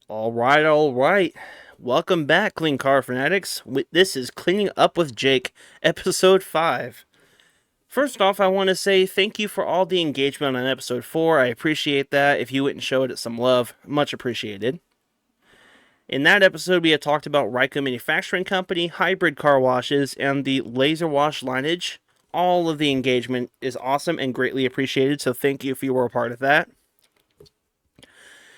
All right. Welcome back, Clean Car Fanatics. This is Cleaning Up with Jake, episode 5. First off, I want to say thank you for all the engagement on episode 4. I appreciate that. If you went and showed it some love, much appreciated. In that episode, we had talked about Ryko Manufacturing Company, hybrid car washes, and the laser wash lineage. All of the engagement is awesome and greatly appreciated, so thank you if you were a part of that.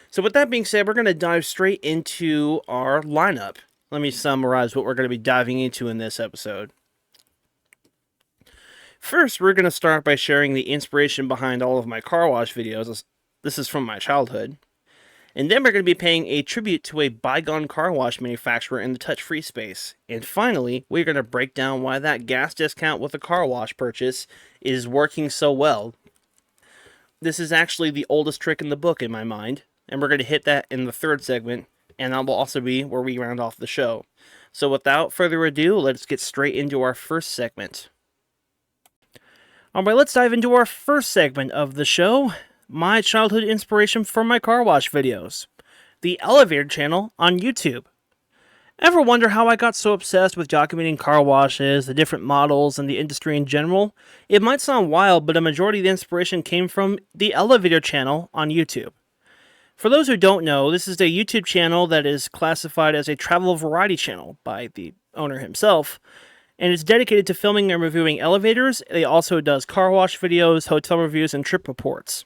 So with that being said, we're going to dive straight into our lineup. Let me summarize what we're going to be diving into in this episode. First, we're going to start by sharing the inspiration behind all of my car wash videos. This is from my childhood. And then we're going to be paying a tribute to a bygone car wash manufacturer in the touch-free space. And finally, we're going to break down why that gas discount with a car wash purchase is working so well. This is actually the oldest trick in the book in my mind. And we're going to hit that in the third segment, and that will also be where we round off the show. So without further ado, let's get straight into our first segment. Alright, let's dive into our first segment of the show, my childhood inspiration for my car wash videos. The Elevator channel on YouTube. Ever wonder how I got so obsessed with documenting car washes, the different models, and the industry in general? It might sound wild, but a majority of the inspiration came from the Elevator channel on YouTube. For those who don't know, this is a YouTube channel that is classified as a travel variety channel by the owner himself, and it's dedicated to filming and reviewing elevators. It also does car wash videos, hotel reviews, and trip reports.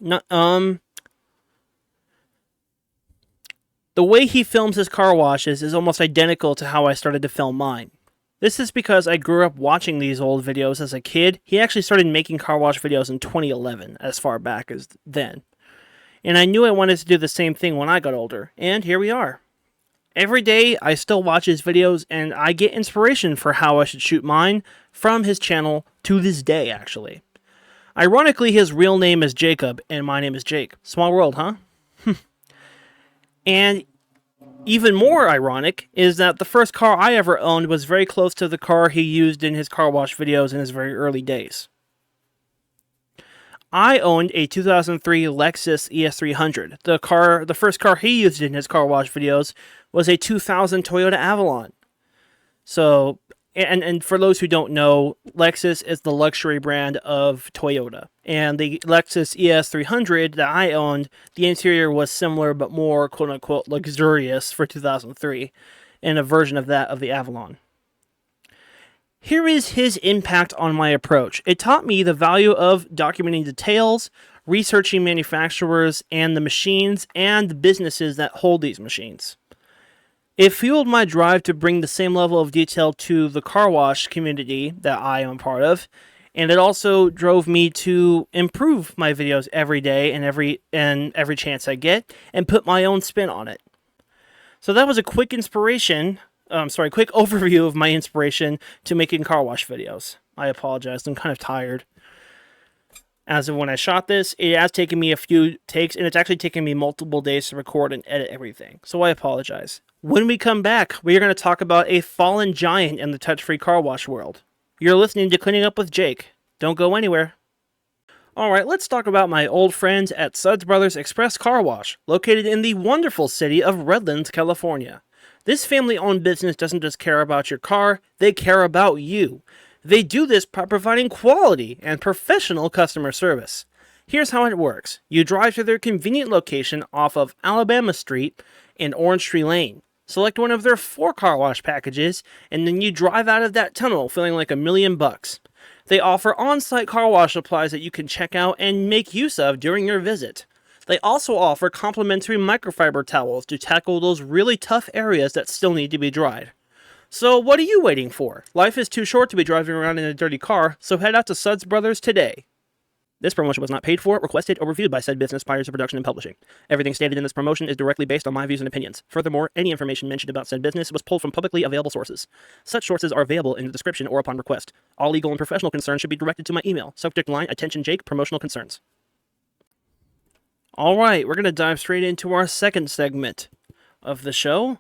The way he films his car washes is almost identical to how I started to film mine. This is because I grew up watching these old videos as a kid. He actually started making car wash videos in 2011, as far back as then. And I knew I wanted to do the same thing when I got older, and here we are. Every day, I still watch his videos, and I get inspiration for how I should shoot mine from his channel to this day, actually. Ironically, his real name is Jacob, and my name is Jake. Small world, huh? And even more ironic is that the first car I ever owned was very close to the car he used in his car wash videos in his very early days. I owned a 2003 Lexus ES300. The first car he used in his car wash videos was a 2000 Toyota Avalon. So, and for those who don't know, Lexus is the luxury brand of Toyota. And the Lexus ES300 that I owned, the interior was similar but more quote-unquote luxurious for 2003, and a version of that of the Avalon. Here is his impact on my approach. It taught me the value of documenting details, researching manufacturers and the machines and the businesses that hold these machines. It fueled my drive to bring the same level of detail to the car wash community that I am a part of, and it also drove me to improve my videos every day and every chance I get, and put my own spin on it. So that was a quick quick overview of my inspiration to making car wash videos. I apologize, I'm kind of tired. As of when I shot this, it has taken me a few takes, and it's actually taken me multiple days to record and edit everything, so I apologize. When we come back, we are going to talk about a fallen giant in the touch-free car wash world. You're listening to Cleaning Up with Jake. Don't go anywhere. Alright, let's talk about my old friends at Suds Brothers Express Car Wash, located in the wonderful city of Redlands, California. This family-owned business doesn't just care about your car, they care about you. They do this by providing quality and professional customer service. Here's how it works. You drive to their convenient location off of Alabama Street and Orange Tree Lane. Select one of their 4 car wash packages, and then you drive out of that tunnel feeling like $1,000,000. They offer on-site car wash supplies that you can check out and make use of during your visit. They also offer complimentary microfiber towels to tackle those really tough areas that still need to be dried. So what are you waiting for? Life is too short to be driving around in a dirty car, so head out to Suds Brothers today. This promotion was not paid for, requested, or reviewed by said business prior to production and publishing. Everything stated in this promotion is directly based on my views and opinions. Furthermore, any information mentioned about said business was pulled from publicly available sources. Such sources are available in the description or upon request. All legal and professional concerns should be directed to my email. Subject line, attention Jake, promotional concerns. Alright, we're going to dive straight into our second segment of the show.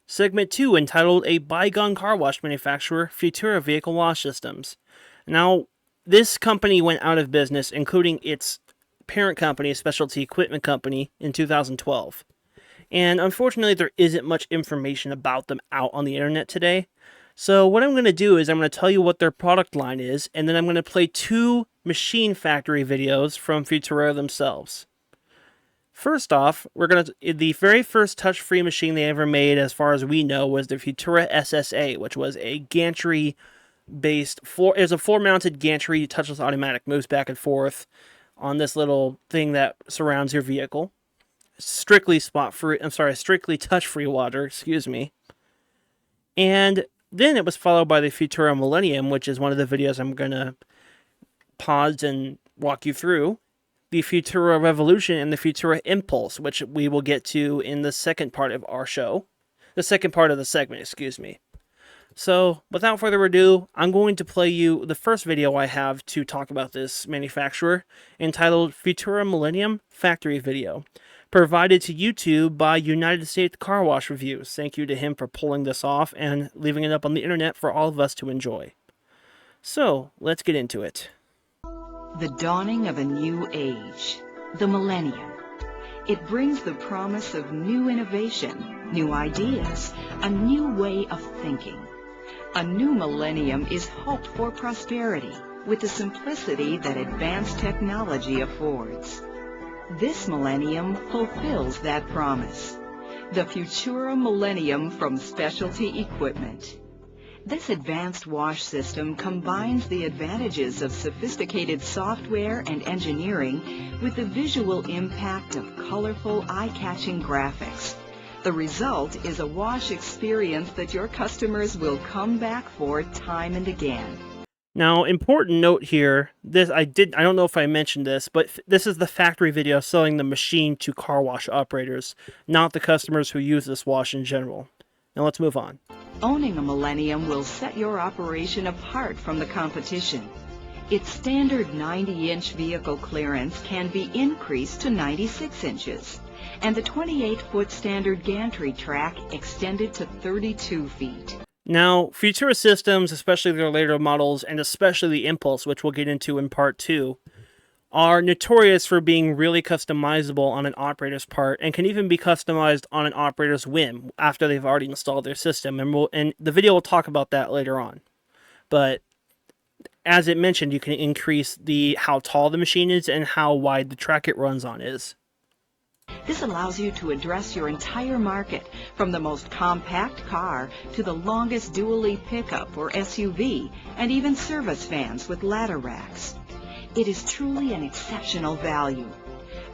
Segment 2, entitled A Bygone Car Wash Manufacturer, Futura Vehicle Wash Systems. Now, this company went out of business, including its parent company, Specialty Equipment Company, in 2012. And unfortunately, there isn't much information about them out on the internet today. So what I'm going to do is I'm going to tell you what their product line is, and then I'm going to play 2 machine factory videos from Futura themselves. First off, the very first touch-free machine they ever made, as far as we know, was the Futura SSA, which was a gantry-based, it was a floor-mounted gantry touchless automatic, moves back and forth on this little thing that surrounds your vehicle. Strictly touch-free water, excuse me. And then it was followed by the Futura Millennium, which is one of the videos I'm going to pause and walk you through. The Futura Revolution and the Futura Impulse, which we will get to in the second part of our show. The second part of the segment, excuse me. So, without further ado, I'm going to play you the first video I have to talk about this manufacturer, entitled Futura Millennium Factory Video, provided to YouTube by United States Car Wash Reviews. Thank you to him for pulling this off and leaving it up on the internet for all of us to enjoy. So, let's get into it. The dawning of a new age, the millennium. It brings the promise of new innovation, new ideas, a new way of thinking. A new millennium is hope for prosperity with the simplicity that advanced technology affords. This millennium fulfills that promise. The Futura Millennium from Specialty Equipment. This advanced wash system combines the advantages of sophisticated software and engineering with the visual impact of colorful, eye-catching graphics. The result is a wash experience that your customers will come back for time and again. Now, important note here, I don't know if I mentioned this, but this is the factory video selling the machine to car wash operators, not the customers who use this wash in general. Now let's move on. Owning a Millennium will set your operation apart from the competition. Its standard 90-inch vehicle clearance can be increased to 96 inches, and the 28-foot standard gantry track extended to 32 feet. Now, Futura systems, especially their later models, and especially the Impulse, which we'll get into in part 2, are notorious for being really customizable on an operator's part, and can even be customized on an operator's whim after they've already installed their system. And the video will talk about that later on. But as it mentioned, you can increase how tall the machine is and how wide the track it runs on is. This allows you to address your entire market, from the most compact car to the longest dually pickup or SUV, and even service vans with ladder racks. It is truly an exceptional value.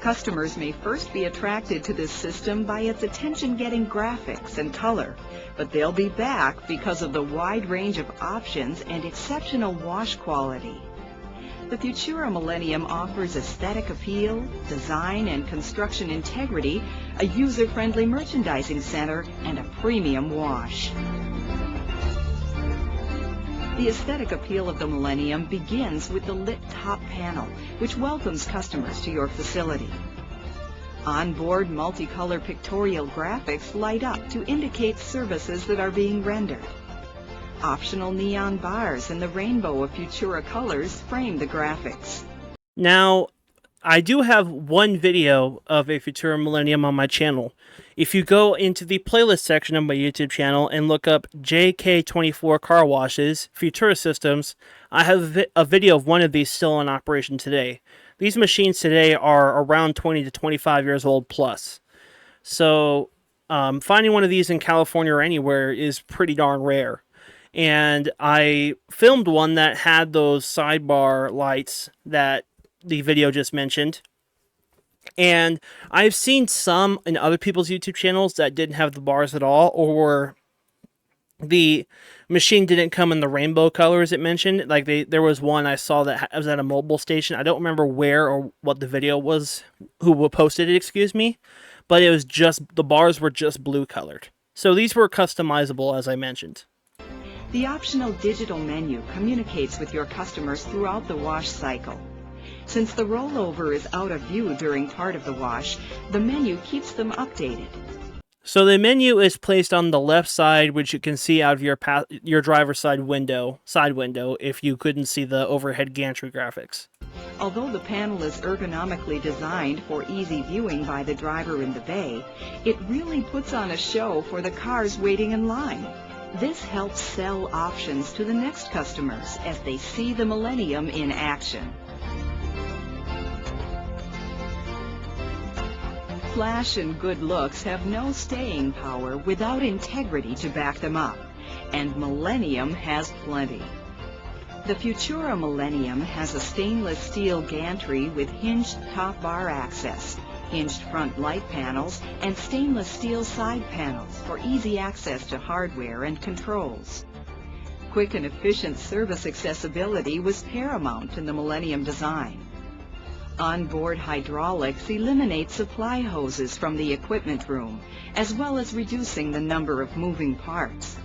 Customers may first be attracted to this system by its attention-getting graphics and color, but they'll be back because of the wide range of options and exceptional wash quality. The Futura Millennium offers aesthetic appeal, design and construction integrity, a user-friendly merchandising center, and a premium wash. The aesthetic appeal of the Millennium begins with the lit top panel, which welcomes customers to your facility. Onboard multicolor pictorial graphics light up to indicate services that are being rendered. Optional neon bars in the rainbow of Futura colors frame the graphics. Now, I do have one video of a Futura Millennium on my channel. If you go into the playlist section of my YouTube channel and look up JK24 Car Washes, Futura Systems, I have a video of one of these still in operation today. These machines today are around 20 to 25 years old plus. So, finding one of these in California or anywhere is pretty darn rare. And I filmed one that had those sidebar lights that the video just mentioned. And I've seen some in other people's YouTube channels that didn't have the bars at all, or the machine didn't come in the rainbow colors it mentioned. Like there was one I saw that was at a mobile station. I don't remember where or what the video was, who posted it, excuse me. But it was just, the bars were just blue colored. So these were customizable, as I mentioned. The optional digital menu communicates with your customers throughout the wash cycle. Since the rollover is out of view during part of the wash, the menu keeps them updated. So the menu is placed on the left side, which you can see out of your driver's side window, if you couldn't see the overhead gantry graphics. Although the panel is ergonomically designed for easy viewing by the driver in the bay, it really puts on a show for the cars waiting in line. This helps sell options to the next customers as they see the Millennium in action. Flash and good looks have no staying power without integrity to back them up, and Millennium has plenty. The Futura Millennium has a stainless steel gantry with hinged top bar access, hinged front light panels, and stainless steel side panels for easy access to hardware and controls. Quick and efficient service accessibility was paramount in the Millennium design. Onboard hydraulics eliminate supply hoses from the equipment room, as well as reducing the number of moving parts.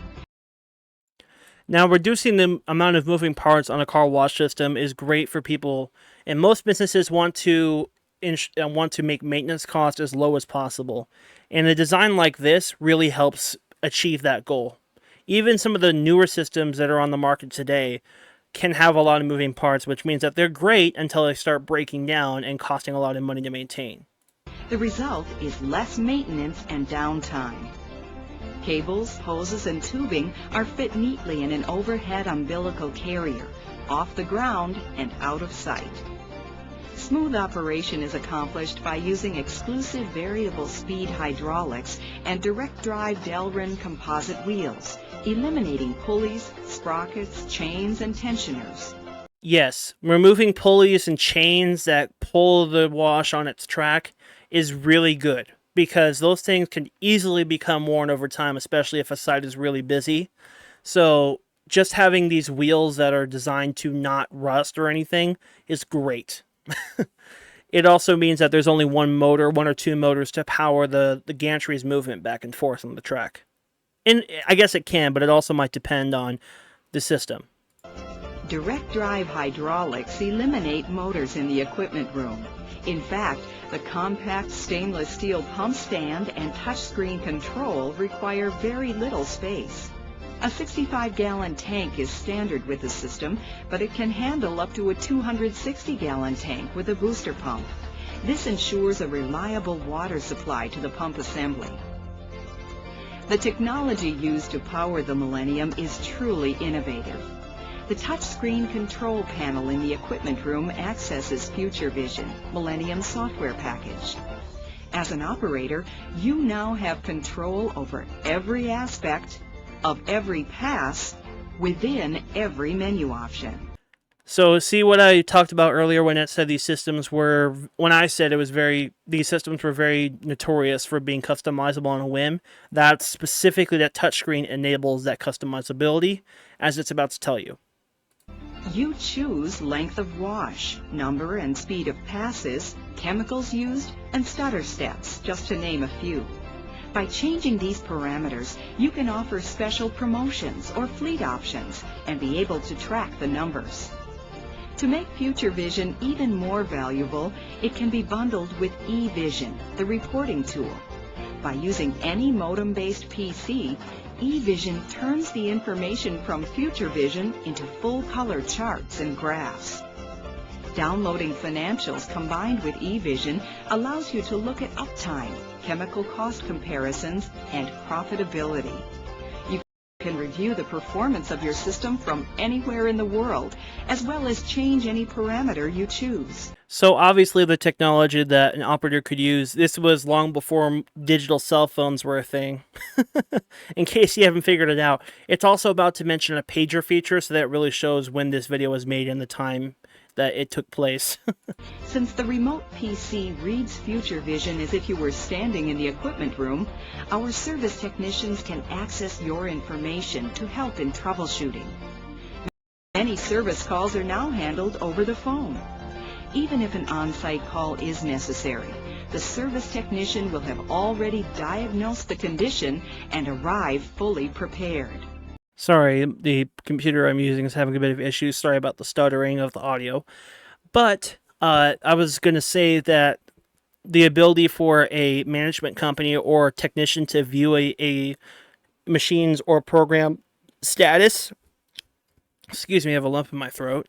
Now, reducing the amount of moving parts on a car wash system is great for people, and most businesses want to make maintenance costs as low as possible. And a design like this really helps achieve that goal. Even some of the newer systems that are on the market today can have a lot of moving parts, which means that they're great until they start breaking down and costing a lot of money to maintain. The result is less maintenance and downtime. Cables, hoses, and tubing are fit neatly in an overhead umbilical carrier, off the ground and out of sight. Smooth operation is accomplished by using exclusive variable speed hydraulics and direct drive Delrin composite wheels, eliminating pulleys, sprockets, chains, and tensioners. Yes, removing pulleys and chains that pull the wash on its track is really good, because those things can easily become worn over time, especially if a site is really busy. So just having these wheels that are designed to not rust or anything is great. It also means that there's only one or two motors to power the gantry's movement back and forth on the track. And I guess it can, but it also might depend on the system. Direct drive hydraulics eliminate motors in the equipment room. In fact, the compact stainless steel pump stand and touchscreen control require very little space. A 65-gallon tank is standard with the system, but it can handle up to a 260-gallon tank with a booster pump. This ensures a reliable water supply to the pump assembly. The technology used to power the Millennium is truly innovative. The touchscreen control panel in the equipment room accesses Future Vision, Millennium's software package. As an operator, you now have control over every aspect of every pass within every menu option. So see what I talked about earlier when I said these systems were very notorious for being customizable on a whim. That's specifically that touchscreen enables that customizability, as it's about to tell you. You choose length of wash, number and speed of passes, chemicals used, and stutter steps, just to name a few. By changing these parameters, you can offer special promotions or fleet options and be able to track the numbers. To make Future Vision even more valuable, it can be bundled with eVision, the reporting tool. By using any modem-based PC, eVision turns the information from Future Vision into full-color charts and graphs. Downloading financials combined with eVision allows you to look at uptime, chemical cost comparisons, and profitability. You can review the performance of your system from anywhere in the world, as well as change any parameter you choose. So obviously the technology that an operator could use, this was long before digital cell phones were a thing. In case you haven't figured it out, it's also about to mention a pager feature, so that really shows when this video was made and the time that it took place. Since the remote PC reads Future Vision as if you were standing in the equipment room, our service technicians can access your information to help in troubleshooting. Many service calls are now handled over the phone. Even if an on-site call is necessary, the service technician will have already diagnosed the condition and arrive fully prepared. Sorry, the computer I'm using is having a bit of issues. Sorry about the stuttering of the audio. But I was going to say that the ability for a management company or technician to view a machine's or program status, excuse me, I have a lump in my throat,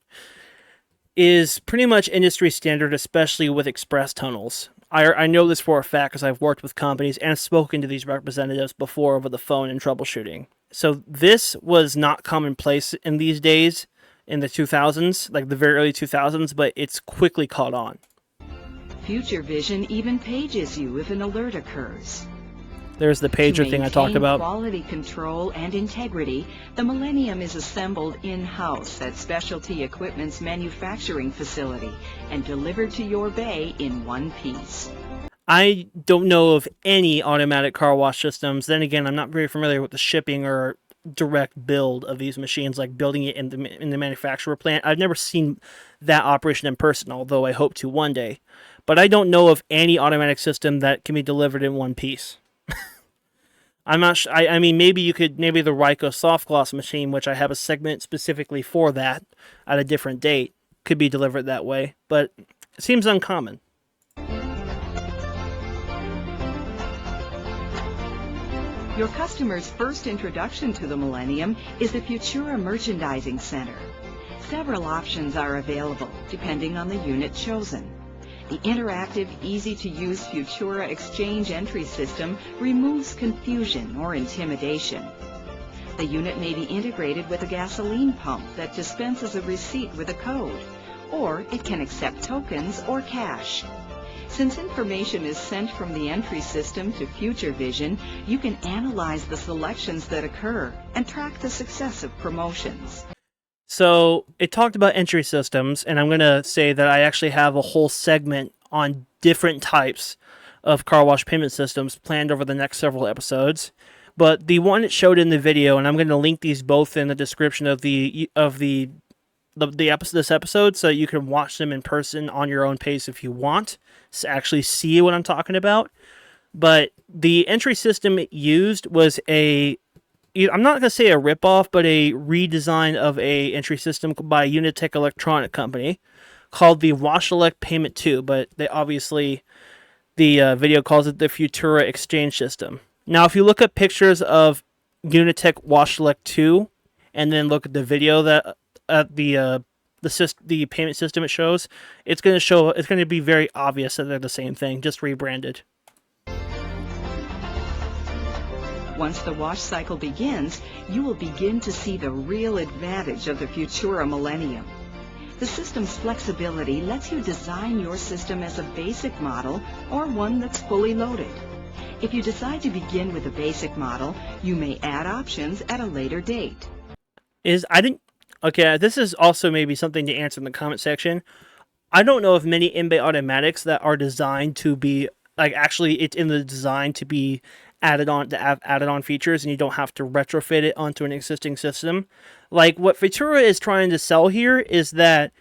is pretty much industry standard, especially with express tunnels. I know this for a fact because I've worked with companies and spoken to these representatives before over the phone in troubleshooting. So this was not commonplace in these days, in the 2000s, like the very early 2000s, but it's quickly caught on. Future Vision even pages you if an alert occurs. There's the pager thing I talked about. To maintain quality control and integrity, the Millennium is assembled in-house at Specialty Equipment's manufacturing facility and delivered to your bay in one piece. I don't know of any automatic car wash systems. Then again, I'm not very familiar with the shipping or direct build of these machines, like building it in the manufacturer plant. I've never seen that operation in person, although I hope to one day. But I don't know of any automatic system that can be delivered in one piece. I'm not sure. I mean, maybe the Ryko soft gloss machine, which I have a segment specifically for that at a different date, could be delivered that way, but it seems uncommon. Your customer's first introduction to the Millennium is the Futura Merchandising Center. Several options are available depending on the unit chosen. The interactive, easy-to-use Futura Exchange Entry System removes confusion or intimidation. The unit may be integrated with a gasoline pump that dispenses a receipt with a code, or it can accept tokens or cash. Since information is sent from the entry system to Future Vision, you can analyze the selections that occur and track the success of promotions. So it talked about entry systems, and I'm going to say that I actually have a whole segment on different types of car wash payment systems planned over the next several episodes. But the one it showed in the video, and I'm going to link these both in the description of this episode, so you can watch them in person on your own pace if you want to actually see what I'm talking about. But the entry system it used was I'm not going to say a ripoff, but a redesign of a entry system by Unitech Electronic Company called the WashElect Payment 2, but the video calls it the Futura Exchange System. Now, if you look at pictures of Unitech WashElect 2 and then look at the video that the payment system it shows, it's going to be very obvious that they're the same thing, just rebranded. Once the wash cycle begins, you will begin to see the real advantage of the Futura Millennium. The system's flexibility lets you design your system as a basic model or one that's fully loaded. If you decide to begin with a basic model, you may add options at a later date. Okay, this is also maybe something to answer in the comment section. I don't know of many in-bay automatics that are designed to be, actually it's in the design to be added on features, and you don't have to retrofit it onto an existing system. Like what Futura is trying to sell here is that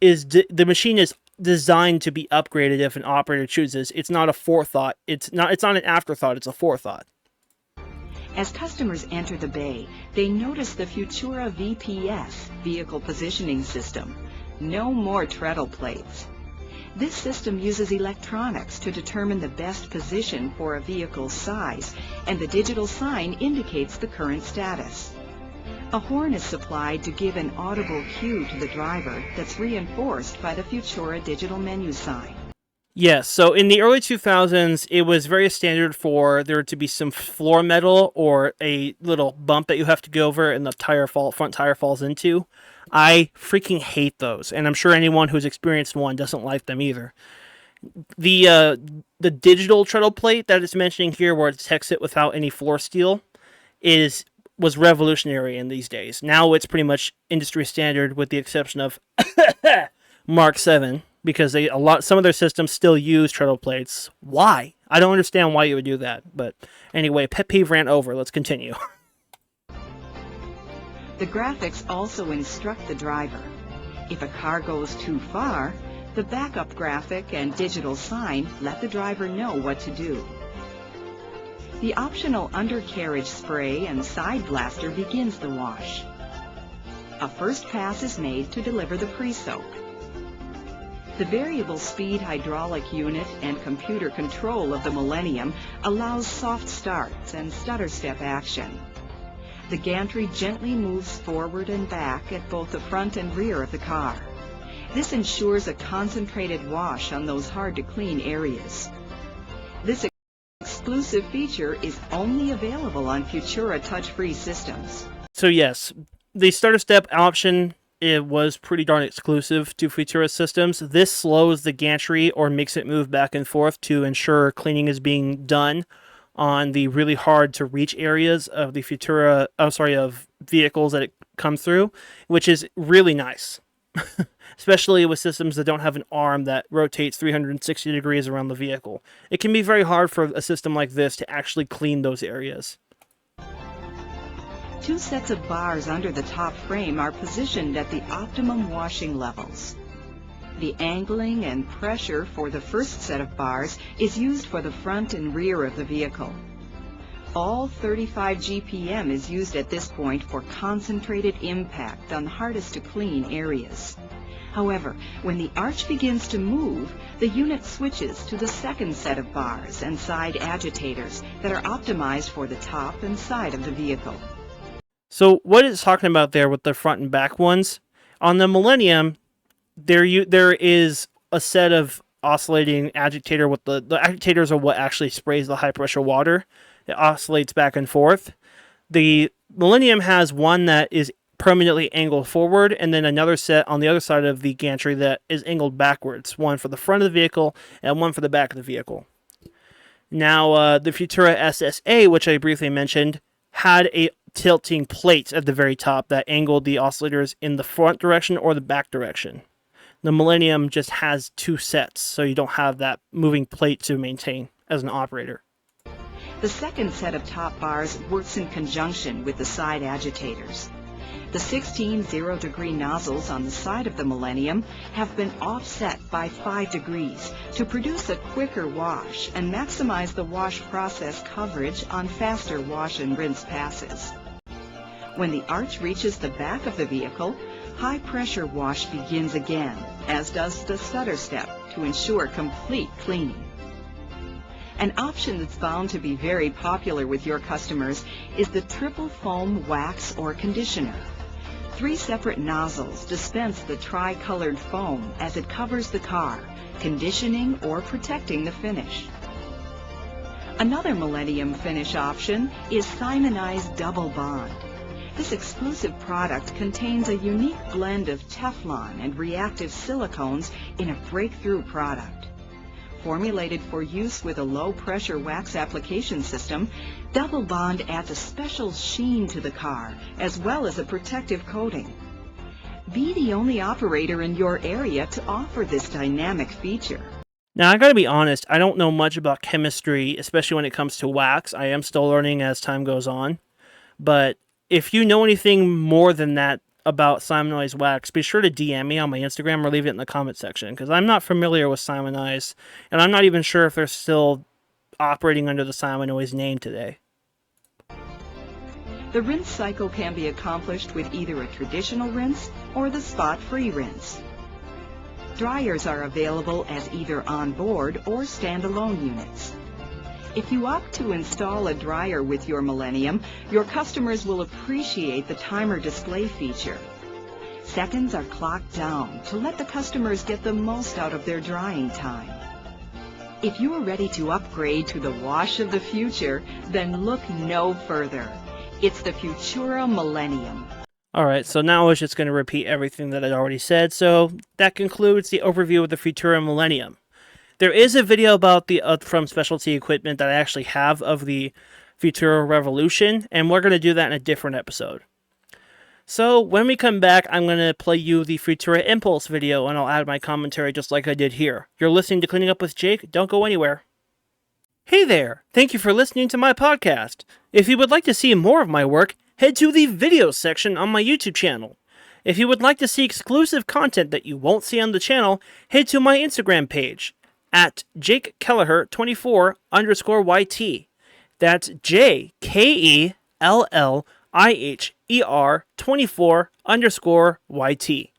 the machine is designed to be upgraded if an operator chooses. It's not a forethought. It's not an afterthought. It's a forethought. As customers enter the bay, they notice the Futura VPS, Vehicle Positioning System. No more treadle plates. This system uses electronics to determine the best position for a vehicle's size, and the digital sign indicates the current status. A horn is supplied to give an audible cue to the driver that's reinforced by the Futura digital menu sign. Yes, so in the early 2000s, it was very standard for there to be some floor metal or a little bump that you have to go over and the front tire falls into. I freaking hate those, and I'm sure anyone who's experienced one doesn't like them either. The digital treadle plate that it's mentioning here, where it detects it without any floor steel, was revolutionary in these days. Now it's pretty much industry standard, with the exception of Mark 7. Because some of their systems still use treadle plates. Why? I don't understand why you would do that. But anyway, pet peeve rant over. Let's continue. The graphics also instruct the driver. If a car goes too far, the backup graphic and digital sign let the driver know what to do. The optional undercarriage spray and side blaster begins the wash. A first pass is made to deliver the pre-soak. The variable speed hydraulic unit and computer control of the Millennium allows soft starts and stutter step action. The gantry gently moves forward and back at both the front and rear of the car. This ensures a concentrated wash on those hard-to-clean areas. This exclusive feature is only available on Futura touch-free systems. So yes, the starter step option, it was pretty darn exclusive to Futura systems. This slows the gantry or makes it move back and forth to ensure cleaning is being done on the really hard to reach areas of the of vehicles that it comes through, which is really nice. Especially with systems that don't have an arm that rotates 360 degrees around the vehicle. It can be very hard for a system like this to actually clean those areas. 2 sets of bars under the top frame are positioned at the optimum washing levels. The angling and pressure for the first set of bars is used for the front and rear of the vehicle. All 35 GPM is used at this point for concentrated impact on hardest to clean areas. However, when the arch begins to move, the unit switches to the second set of bars and side agitators that are optimized for the top and side of the vehicle. So what it's talking about there with the front and back ones, on the Millennium, there is a set of oscillating agitator with the agitators are what actually sprays the high pressure water. It oscillates back and forth. The Millennium has one that is permanently angled forward, and then another set on the other side of the gantry that is angled backwards, one for the front of the vehicle and one for the back of the vehicle. Now, the Futura SSA, which I briefly mentioned, had a tilting plate at the very top that angled the oscillators in the front direction or the back direction. The Millennium just has 2 sets, so you don't have that moving plate to maintain as an operator. The second set of top bars works in conjunction with the side agitators. The 16 0-degree nozzles on the side of the Millennium have been offset by 5 degrees to produce a quicker wash and maximize the wash process coverage on faster wash and rinse passes. When the arch reaches the back of the vehicle, high-pressure wash begins again, as does the stutter step, to ensure complete cleaning. An option that's bound to be very popular with your customers is the triple foam wax or conditioner. 3 separate nozzles dispense the tri-colored foam as it covers the car, conditioning or protecting the finish. Another Millennium finish option is Simonized Double Bond. This exclusive product contains a unique blend of Teflon and reactive silicones in a breakthrough product. Formulated for use with a low-pressure wax application system, Double Bond adds a special sheen to the car, as well as a protective coating. Be the only operator in your area to offer this dynamic feature. Now, I gotta be honest, I don't know much about chemistry, especially when it comes to wax. I am still learning as time goes on. But if you know anything more than that about Simonized wax, be sure to DM me on my Instagram or leave it in the comment section, because I'm not familiar with Simonized, and I'm not even sure if they're still operating under the Simonized name today. The rinse cycle can be accomplished with either a traditional rinse or the spot-free rinse. Dryers are available as either on-board or standalone units. If you opt to install a dryer with your Millennium, your customers will appreciate the timer display feature. Seconds are clocked down to let the customers get the most out of their drying time. If you are ready to upgrade to the wash of the future, then look no further. It's the Futura Millennium. Alright, so now I was just going to repeat everything that I'd already said, so that concludes the overview of the Futura Millennium. There is a video about the from Specialty Equipment that I actually have of the Futura Revolution, and we're going to do that in a different episode. So, when we come back, I'm going to play you the Futura Impulse video, and I'll add my commentary just like I did here. You're listening to Cleaning Up with Jake. Don't go anywhere. Hey there! Thank you for listening to my podcast. If you would like to see more of my work, head to the videos section on my YouTube channel. If you would like to see exclusive content that you won't see on the channel, head to my Instagram page at JakeKelleher24_YT. That's JKELLIHER24_YT.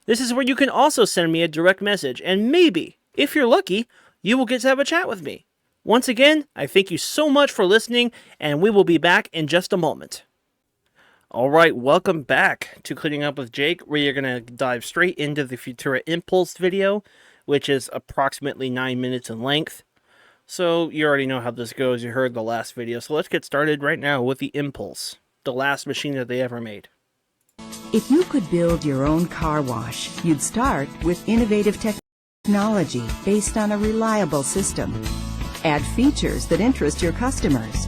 This is where you can also send me a direct message, and maybe, if you're lucky, you will get to have a chat with me. Once again, I thank you so much for listening, and we will be back in just a moment. Alright, welcome back to Cleaning Up with Jake, where you're going to dive straight into the Futura Impulse video, which is approximately 9 minutes in length. So you already know how this goes, you heard the last video, so let's get started right now with the Impulse, the last machine that they ever made. If you could build your own car wash, you'd start with innovative technology based on a reliable system. Add features that interest your customers.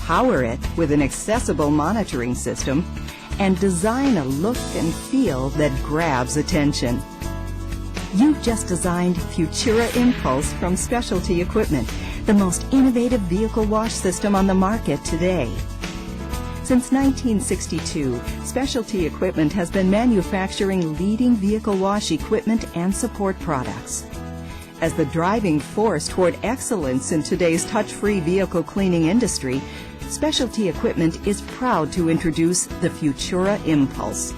Power it with an accessible monitoring system, and design a look and feel that grabs attention. You've just designed Futura Impulse from Specialty Equipment, the most innovative vehicle wash system on the market today. Since 1962, Specialty Equipment has been manufacturing leading vehicle wash equipment and support products. As the driving force toward excellence in today's touch-free vehicle cleaning industry, Specialty Equipment is proud to introduce the Futura Impulse.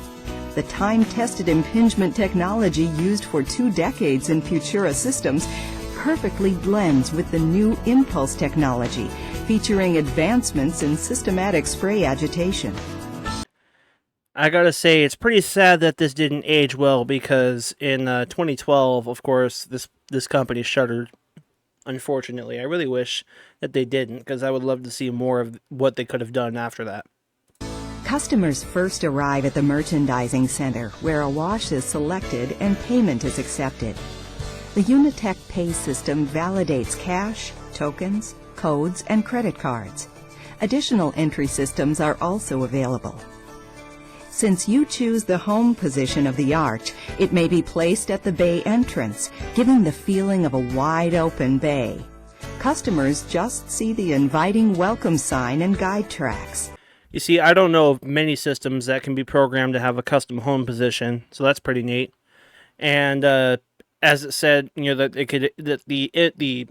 The time-tested impingement technology used for 2 decades in Futura systems perfectly blends with the new Impulse technology, featuring advancements in systematic spray agitation. I gotta say, it's pretty sad that this didn't age well, because in 2012, of course, this company shuttered. Unfortunately, I really wish that they didn't, because I would love to see more of what they could have done after that. Customers first arrive at the merchandising center, where a wash is selected and payment is accepted. The Unitech Pay system validates cash, tokens, codes, and credit cards. Additional entry systems are also available. Since you choose the home position of the arch, it may be placed at the bay entrance, giving the feeling of a wide-open bay. Customers just see the inviting welcome sign and guide tracks. You see, I don't know of many systems that can be programmed to have a custom home position, so that's pretty neat. And as it said, you know, that it could the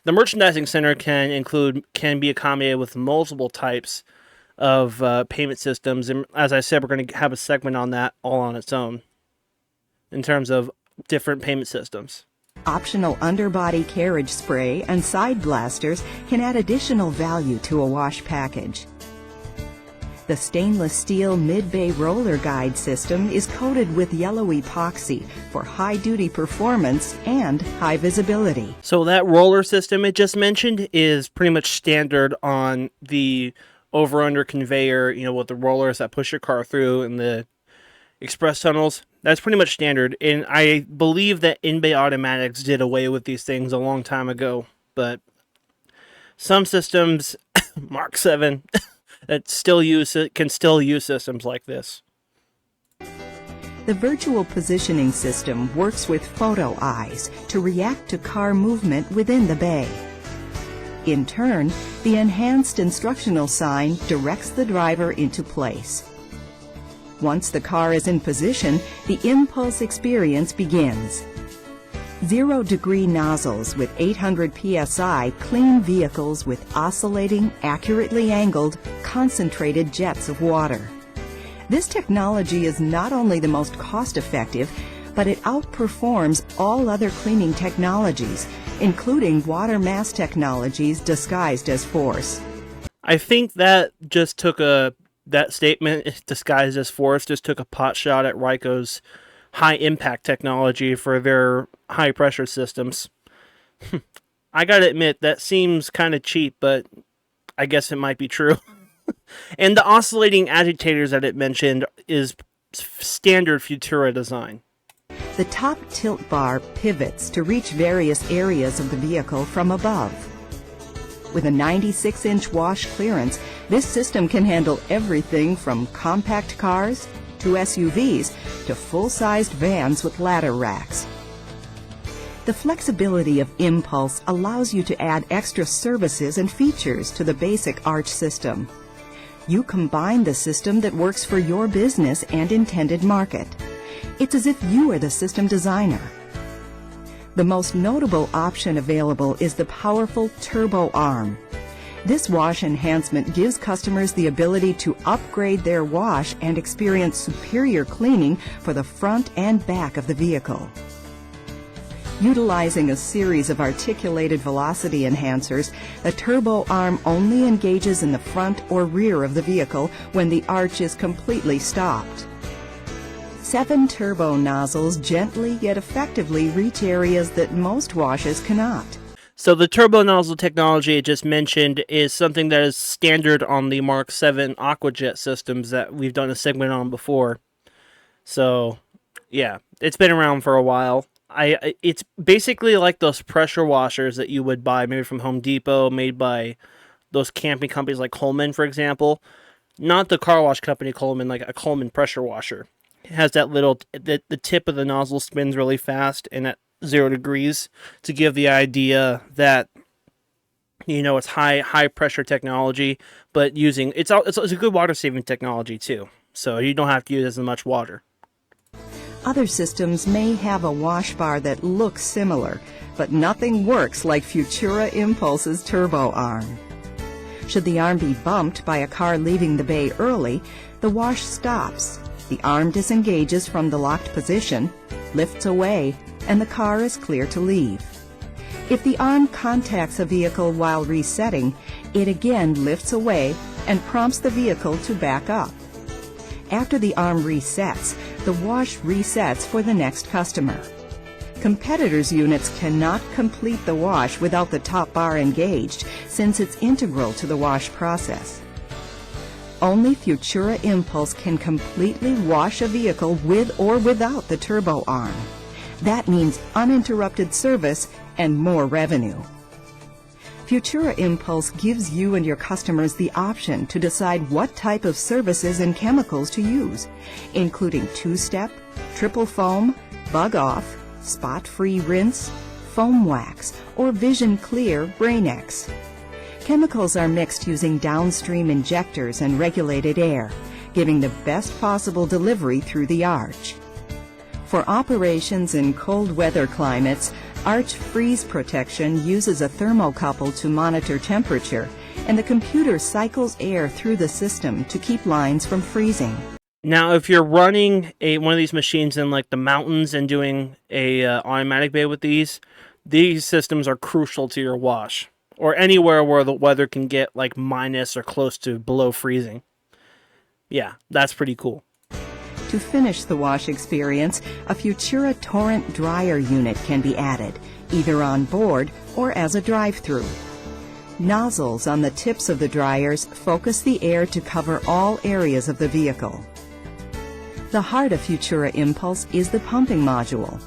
merchandising center can be accommodated with multiple types of payment systems, and as I said, we're going to have a segment on that all on its own in terms of different payment systems. Optional underbody carriage spray and side blasters can add additional value to a wash package. The stainless steel mid-bay roller guide system is coated with yellow epoxy for high-duty performance and high visibility. So that roller system it just mentioned is pretty much standard on the over-under conveyor, you know, with the rollers that push your car through and the express tunnels. That's pretty much standard, and I believe that in-bay automatics did away with these things a long time ago, but some systems, Mark 7, that can still use systems like this. The virtual positioning system works with photo eyes to react to car movement within the bay. In turn, the enhanced instructional sign directs the driver into place. Once the car is in position, the impulse experience begins. 0-degree nozzles with 800 psi clean vehicles with oscillating, accurately angled, concentrated jets of water. This technology is not only the most cost-effective, but it outperforms all other cleaning technologies, including water mass technologies disguised as force. I think that just took that statement, disguised as force, just took a pot shot at Ryko's high impact technology for their high pressure systems. I gotta admit, that seems kind of cheap, but I guess it might be true. And the oscillating agitators that it mentioned is standard Futura design. The top tilt bar pivots to reach various areas of the vehicle from above. With a 96-inch wash clearance, this system can handle everything from compact cars to SUVs to full-sized vans with ladder racks. The flexibility of Impulse allows you to add extra services and features to the basic arch system. You combine the system that works for your business and intended market. It's as if you are the system designer. The most notable option available is the powerful turbo arm. This wash enhancement gives customers the ability to upgrade their wash and experience superior cleaning for the front and back of the vehicle. Utilizing a series of articulated velocity enhancers, the turbo arm only engages in the front or rear of the vehicle when the arch is completely stopped. 7 turbo nozzles gently yet effectively reach areas that most washes cannot. So the turbo nozzle technology I just mentioned is something that is standard on the Mark 7 Aquajet systems that we've done a segment on before. So, yeah, it's been around for a while. It's basically like those pressure washers that you would buy maybe from Home Depot, made by those camping companies like Coleman, for example. Not the car wash company Coleman, like a Coleman pressure washer. It has that little, the tip of the nozzle spins really fast and at 0 degrees to give the idea that, you know, it's high pressure technology, but using, it's a good water saving technology too. So you don't have to use as much water. Other systems may have a wash bar that looks similar, but nothing works like Futura Impulse's turbo arm. Should the arm be bumped by a car leaving the bay early, the wash stops. The arm disengages from the locked position, lifts away, and the car is clear to leave. If the arm contacts a vehicle while resetting, it again lifts away and prompts the vehicle to back up. After the arm resets, the wash resets for the next customer. Competitors' units cannot complete the wash without the top bar engaged, since it's integral to the wash process. Only Futura Impulse can completely wash a vehicle with or without the turbo arm. That means uninterrupted service and more revenue. Futura Impulse gives you and your customers the option to decide what type of services and chemicals to use, including two-step, triple foam, bug-off, spot-free rinse, foam wax, or Vision Clear Brain-X. Chemicals are mixed using downstream injectors and regulated air, giving the best possible delivery through the arch. For operations in cold weather climates, arch freeze protection uses a thermocouple to monitor temperature, and the computer cycles air through the system to keep lines from freezing. Now, if you're running one of these machines in like the mountains and doing a automatic bay with these systems are crucial to your wash, or anywhere where the weather can get like minus or close to below freezing. Yeah, that's pretty cool. To finish the wash experience, a Futura Torrent dryer unit can be added, either on board or as a drive-through. Nozzles on the tips of the dryers focus the air to cover all areas of the vehicle. The heart of Futura Impulse is the pumping module.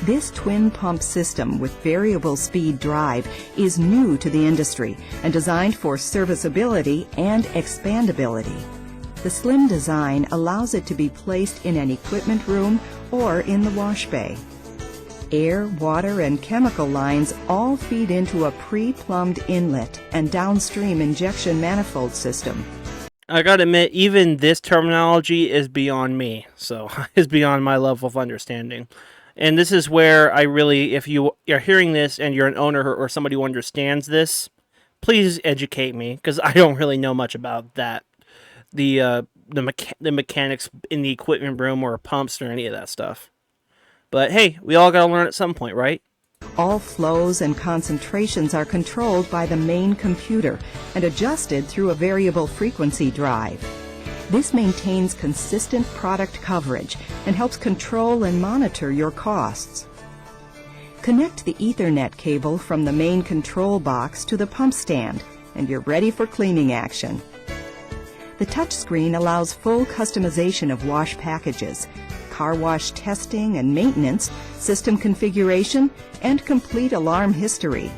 This twin pump system with variable speed drive is new to the industry and designed for serviceability and expandability. The slim design allows it to be placed in an equipment room or in the wash bay. Air, water, and chemical lines all feed into a pre-plumbed inlet and downstream injection manifold system. I gotta admit, even this terminology is beyond me, so is beyond my level of understanding. And this is where I really, if you are hearing this and you're an owner or somebody who understands this, please educate me, because I don't really know much about that. The mechanics in the equipment room or pumps or any of that stuff. But hey, we all gotta learn at some point, right? All flows and concentrations are controlled by the main computer and adjusted through a variable frequency drive. This maintains consistent product coverage and helps control and monitor your costs. Connect the Ethernet cable from the main control box to the pump stand, and you're ready for cleaning action. The touchscreen allows full customization of wash packages, car wash testing and maintenance, system configuration, and complete alarm history.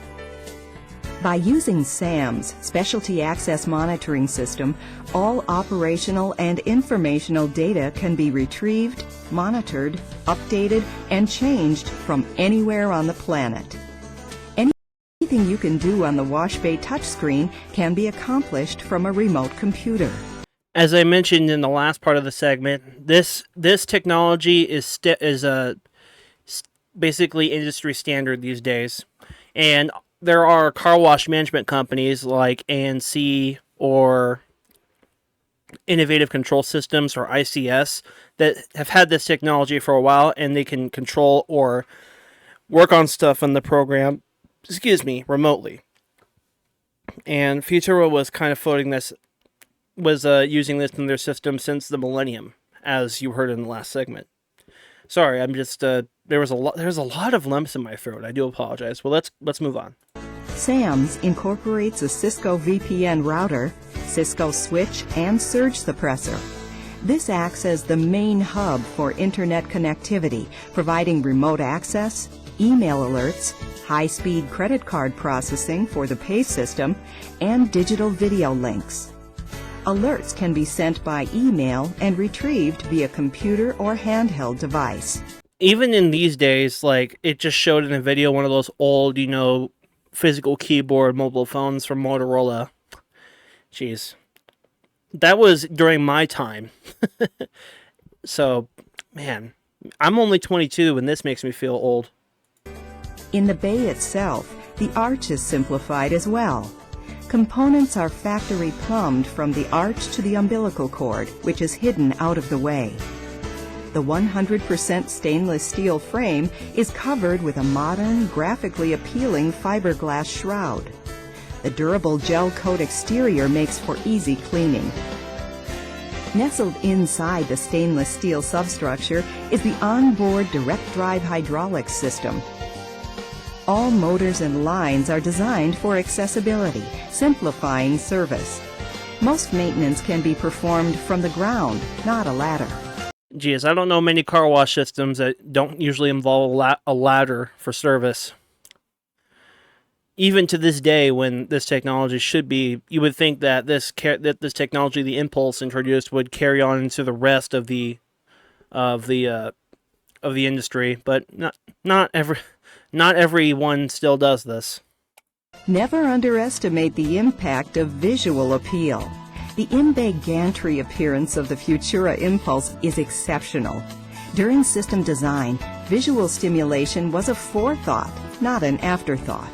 By using SAM's Specialty Access Monitoring System, all operational and informational data can be retrieved, monitored, updated, and changed from anywhere on the planet. Anything you can do on the wash bay touchscreen can be accomplished from a remote computer. As I mentioned in the last part of the segment, this technology is basically industry standard these days, and there are car wash management companies like ANC or Innovative Control Systems or ICS that have had this technology for a while, and they can control or work on stuff in the program, remotely. And Futura was kind of using this in their system since the millennium, as you heard in the last segment. Sorry, I'm just there's a lot of lumps in my throat. I do apologize. Well, let's move on. SAMS incorporates a Cisco VPN router, Cisco switch, and surge suppressor. This acts as the main hub for internet connectivity, providing remote access, email alerts, high-speed credit card processing for the pay system, and digital video links. Alerts can be sent by email and retrieved via computer or handheld device. Even in these days, like, it just showed in a video one of those old, physical keyboard mobile phones from Motorola. Jeez. That was during my time. So, man, I'm only 22 and this makes me feel old. In the bay itself, the arch is simplified as well. Components are factory plumbed from the arch to the umbilical cord, which is hidden out of the way. The 100% stainless steel frame is covered with a modern, graphically appealing fiberglass shroud. The durable gel coat exterior makes for easy cleaning. Nestled inside the stainless steel substructure is the onboard direct drive hydraulics system. All motors and lines are designed for accessibility, simplifying service. Most maintenance can be performed from the ground, not a ladder. Geez, I don't know many car wash systems that don't usually involve a ladder for service. Even to this day, when this technology should be, you would think that this technology, the impulse introduced, would carry on into the rest of the industry, but not everyone still does this. Never underestimate the impact of visual appeal. The in-bay gantry appearance of the Futura Impulse is exceptional. During system design, visual stimulation was a forethought, not an afterthought.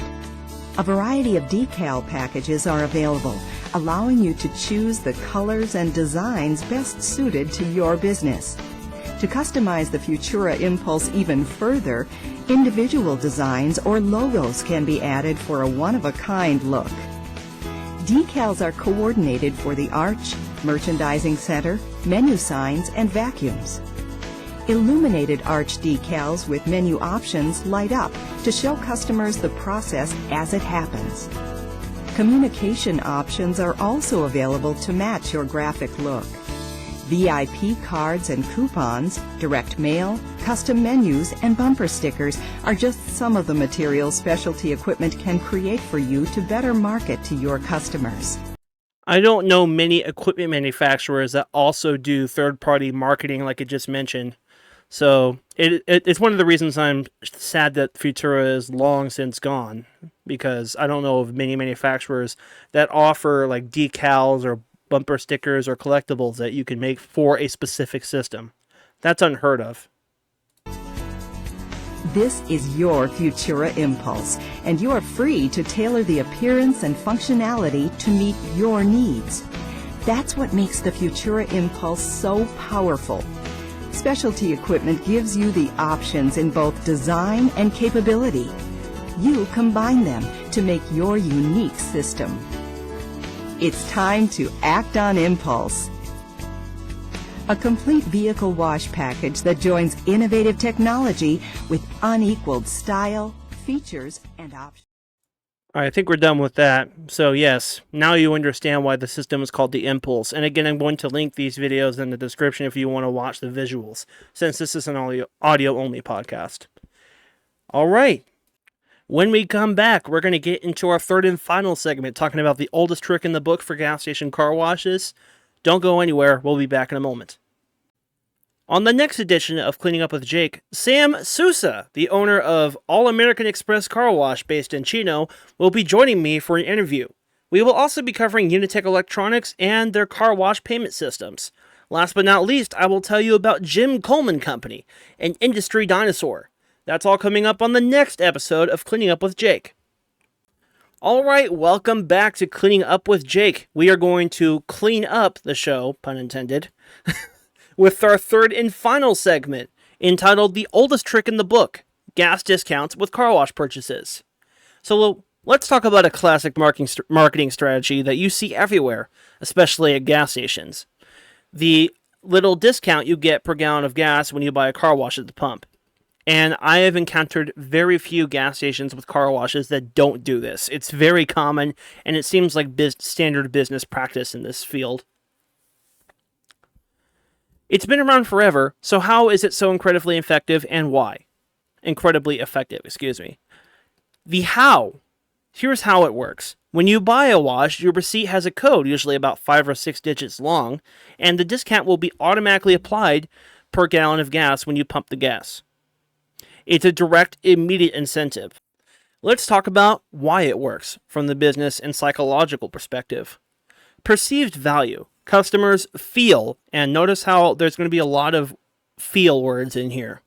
A variety of decal packages are available, allowing you to choose the colors and designs best suited to your business. To customize the Futura Impulse even further, individual designs or logos can be added for a one-of-a-kind look. Decals are coordinated for the arch, merchandising center, menu signs, and vacuums. Illuminated arch decals with menu options light up to show customers the process as it happens. Communication options are also available to match your graphic look. VIP cards and coupons, direct mail, custom menus, and bumper stickers are just some of the materials specialty equipment can create for you to better market to your customers. I don't know many equipment manufacturers that also do third-party marketing like I just mentioned. So it's one of the reasons I'm sad that Futura is long since gone, because I don't know of many manufacturers that offer like decals or bumper stickers or collectibles that you can make for a specific system. That's unheard of. This is your Futura Impulse, and you are free to tailor the appearance and functionality to meet your needs. That's what makes the Futura Impulse so powerful. Specialty equipment gives you the options in both design and capability. You combine them to make your unique system. It's time to act on impulse. A complete vehicle wash package that joins innovative technology with unequaled style, features, and options. All right, I think we're done with that. So yes, now you understand why the system is called the Impulse. And again, I'm going to link these videos in the description if you want to watch the visuals, since this is an audio-only podcast. All right. When we come back, we're going to get into our third and final segment, talking about the oldest trick in the book for gas station car washes. Don't go anywhere. We'll be back in a moment. On the next edition of Cleaning Up with Jake, Sam Sousa, the owner of All American Express Car Wash based in Chino, will be joining me for an interview. We will also be covering Unitech Electronics and their car wash payment systems. Last but not least, I will tell you about Jim Coleman Company, an industry dinosaur. That's all coming up on the next episode of Cleaning Up with Jake. Alright, welcome back to Cleaning Up with Jake. We are going to clean up the show, pun intended, with our third and final segment, entitled The Oldest Trick in the Book, gas discounts with car wash purchases. So let's talk about a classic marketing strategy that you see everywhere, especially at gas stations. The little discount you get per gallon of gas when you buy a car wash at the pump. And I have encountered very few gas stations with car washes that don't do this. It's very common, and it seems like standard business practice in this field. It's been around forever, so how is it so incredibly effective, and why? Incredibly effective, excuse me. The how. Here's how it works. When you buy a wash, your receipt has a code, usually about 5 or 6 digits long, and the discount will be automatically applied per gallon of gas when you pump the gas. It's a direct, immediate incentive. Let's talk about why it works from the business and psychological perspective. Perceived value. Customers feel, and notice how there's going to be a lot of feel words in here.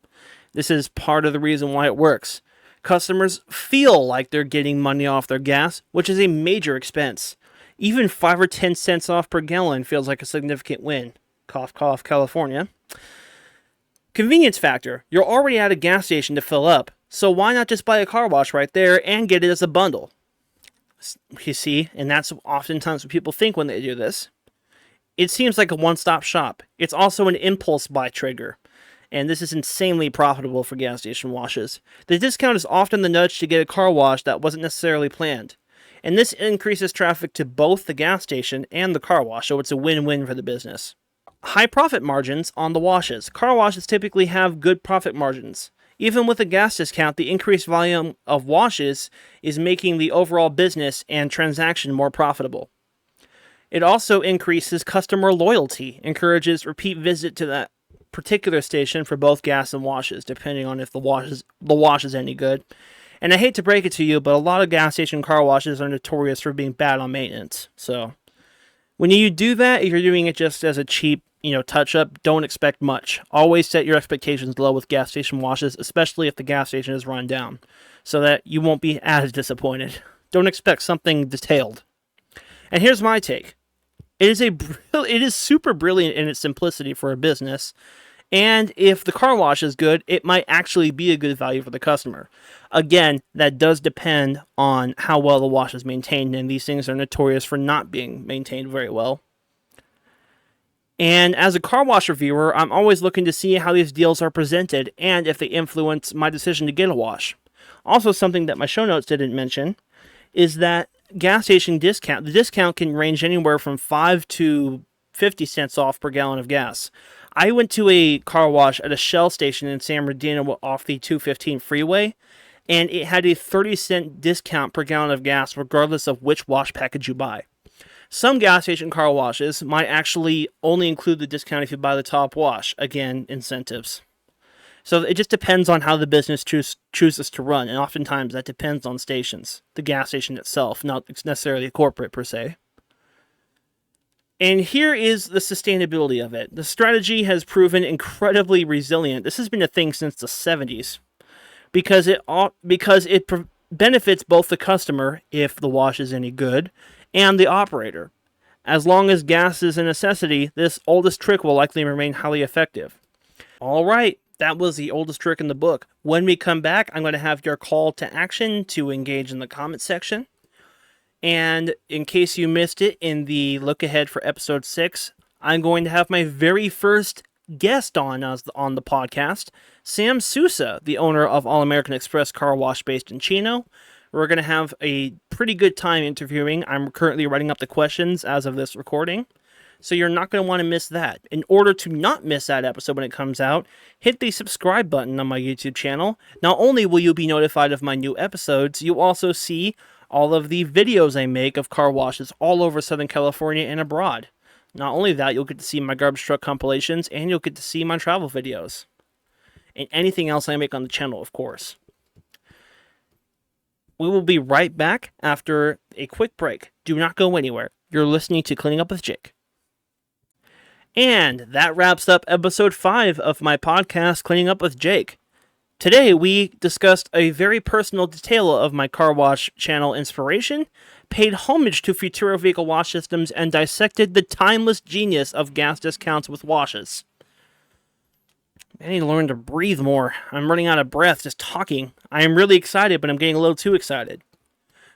This is part of the reason why it works. Customers feel like they're getting money off their gas, which is a major expense. Even 5 or 10 cents off per gallon feels like a significant win. Cough, cough, California. Convenience factor. You're already at a gas station to fill up, so why not just buy a car wash right there and get it as a bundle? You see, and that's oftentimes what people think when they do this. It seems like a one-stop shop. It's also an impulse buy trigger, and this is insanely profitable for gas station washes. The discount is often the nudge to get a car wash that wasn't necessarily planned, and this increases traffic to both the gas station and the car wash, so it's a win-win for the business. High profit margins on the washes. Car washes typically have good profit margins. Even with a gas discount, the increased volume of washes is making the overall business and transaction more profitable. It also increases customer loyalty, encourages repeat visit to that particular station for both gas and washes, depending on if the wash is any good. And I hate to break it to you, but a lot of gas station car washes are notorious for being bad on maintenance. So when you do that, if you're doing it just as a cheap, touch-up, don't expect much. Always set your expectations low with gas station washes, especially if the gas station is run down, so that you won't be as disappointed. Don't expect something detailed. And here's my take. It is super brilliant in its simplicity for a business, and if the car wash is good, it might actually be a good value for the customer. Again, that does depend on how well the wash is maintained, and these things are notorious for not being maintained very well. And as a car wash reviewer, I'm always looking to see how these deals are presented and if they influence my decision to get a wash. Also, something that my show notes didn't mention is that gas station discount. The discount can range anywhere from 5 to 50 cents off per gallon of gas. I went to a car wash at a Shell station in San Bernardino off the 215 freeway, and it had a 30-cent discount per gallon of gas regardless of which wash package you buy. Some gas station car washes might actually only include the discount if you buy the top wash. Again, incentives. So it just depends on how the business chooses to run, and oftentimes that depends on stations, the gas station itself, not necessarily corporate per se. And here is the sustainability of it. The strategy has proven incredibly resilient. This has been a thing since the 70s because it benefits both the customer, if the wash is any good, and the operator. As long as gas is a necessity, this oldest trick will likely remain highly effective. All right, that was the oldest trick in the book. When we come back, I'm going to have your call to action to engage in the comment section. And in case you missed it in the look ahead for episode 6, I'm going to have my very first guest on the podcast, Sam Sousa, the owner of All American Express Car Wash based in Chino. We're going to have a pretty good time interviewing. I'm currently writing up the questions as of this recording, so you're not going to want to miss that. In order to not miss that episode when it comes out, hit the subscribe button on my YouTube channel. Not only will you be notified of my new episodes, you'll also see all of the videos I make of car washes all over Southern California and abroad. Not only that, you'll get to see my garbage truck compilations, and you'll get to see my travel videos. And anything else I make on the channel, of course. We will be right back after a quick break. Do not go anywhere. You're listening to Cleaning Up with Jake. And that wraps up episode 5 of my podcast, Cleaning Up with Jake. Today, we discussed a very personal detail of my car wash channel inspiration, paid homage to Futura Vehicle Wash Systems, and dissected the timeless genius of gas discounts with washes. I need to learn to breathe more. I'm running out of breath just talking. I am really excited, but I'm getting a little too excited.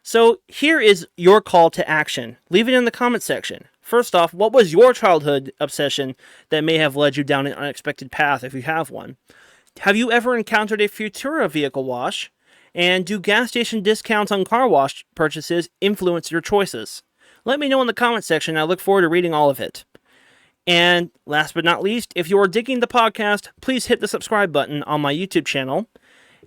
So here is your call to action. Leave it in the comment section. First off, what was your childhood obsession that may have led you down an unexpected path if you have one? Have you ever encountered a Futura Vehicle Wash? And do gas station discounts on car wash purchases influence your choices? Let me know in the comment section. I look forward to reading all of it. And last but not least, if you are digging the podcast, please hit the subscribe button on my YouTube channel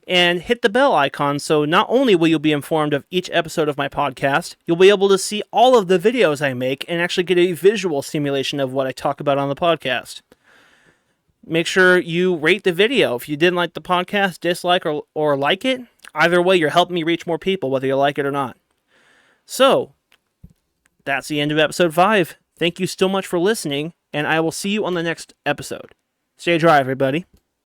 and hit the bell icon so not only will you be informed of each episode of my podcast, you'll be able to see all of the videos I make and actually get a visual simulation of what I talk about on the podcast. Make sure you rate the video. If you didn't like the podcast, dislike or like it, either way, you're helping me reach more people, whether you like it or not. So, that's the end of episode 5. Thank you so much for listening, and I will see you on the next episode. Stay dry, everybody.